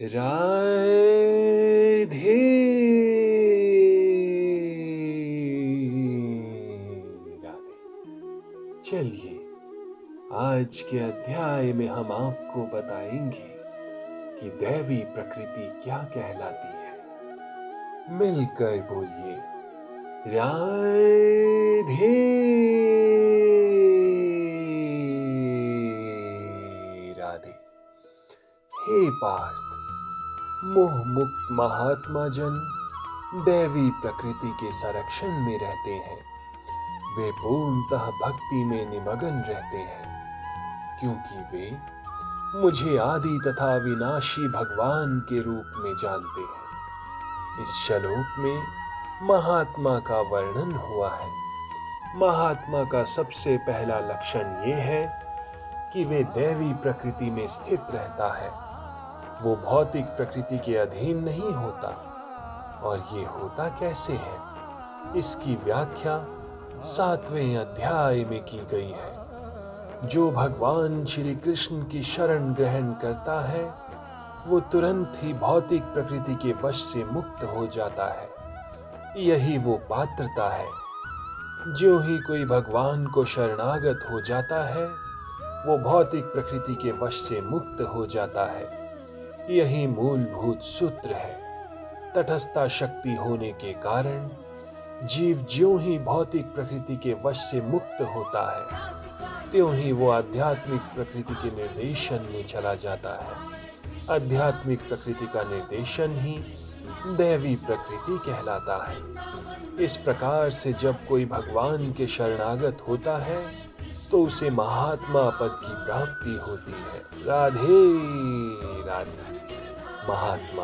राधे राधे। चलिए, आज के अध्याय में हम आपको बताएंगे कि दैवी प्रकृति क्या कहलाती है। मिलकर बोलिए, राधे राधे। हे पार्थ, मोह मुक्त महात्मा जन दैवी प्रकृति के संरक्षण में रहते हैं। वे पूर्णतः भक्ति में निमग्न रहते हैं, क्योंकि वे मुझे आदि तथा विनाशी भगवान के रूप में जानते हैं। इस श्लोक में महात्मा का वर्णन हुआ है। महात्मा का सबसे पहला लक्षण यह है कि वे दैवी प्रकृति में स्थित रहता है। वो भौतिक प्रकृति के अधीन नहीं होता। और ये होता कैसे है, इसकी व्याख्या 7वें अध्याय में की गई है। जो भगवान श्री कृष्ण की शरण ग्रहण करता है, वो तुरंत ही भौतिक प्रकृति के वश से मुक्त हो जाता है। यही वो पात्रता है। जो ही कोई भगवान को शरणागत हो जाता है, वो भौतिक प्रकृति के वश से मुक्त हो जाता है। यही मूलभूत सूत्र है। तटस्थता शक्ति होने के कारण जीव ज्यों ही भौतिक प्रकृति के वश से मुक्त होता है, त्यों ही वो आध्यात्मिक प्रकृति के निर्देशन में चला जाता है। आध्यात्मिक प्रकृति का निर्देशन ही दैवी प्रकृति कहलाता है। इस प्रकार से जब कोई भगवान के शरणागत होता है, तो उसे महात्मा पद की प्राप्ति होती है। राधे राधे। महात्मा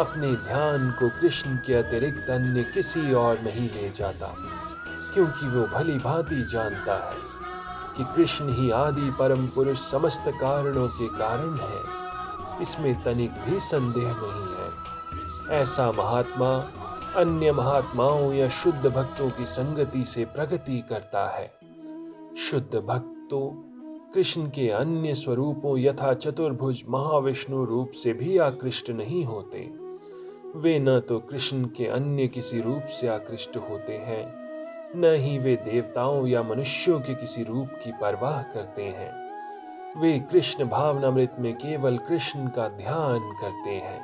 अपने ध्यान को कृष्ण के अतिरिक्त अन्य किसी और नहीं ले जाता, क्योंकि वो भली भांति जानता है कि कृष्ण ही आदि परम पुरुष समस्त कारणों के कारण है। इसमें तनिक भी संदेह नहीं है। ऐसा महात्मा अन्य महात्माओं या शुद्ध भक्तों की संगति से प्रगति करता है। शुद्ध भक्त तो कृष्ण के अन्य स्वरूपों यथा चतुर्भुज महाविष्णु रूप से भी आकृष्ट नहीं होते। वे न तो कृष्ण के अन्य किसी रूप से आकृष्ट होते हैं, न ही वे देवताओं या मनुष्यों के किसी रूप की परवाह करते हैं। वे कृष्ण भावनामृत में केवल कृष्ण का ध्यान करते हैं।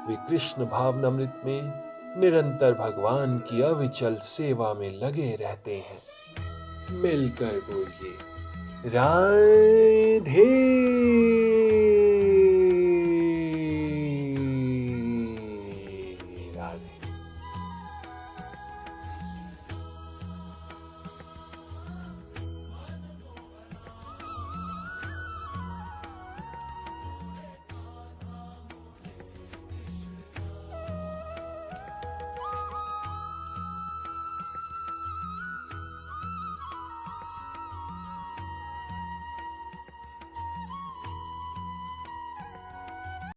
वे कृष्ण भावनामृत में निरंतर भगवान की अविचल सेवा में लगे रहते हैं। मिलकर बोलिए, राधे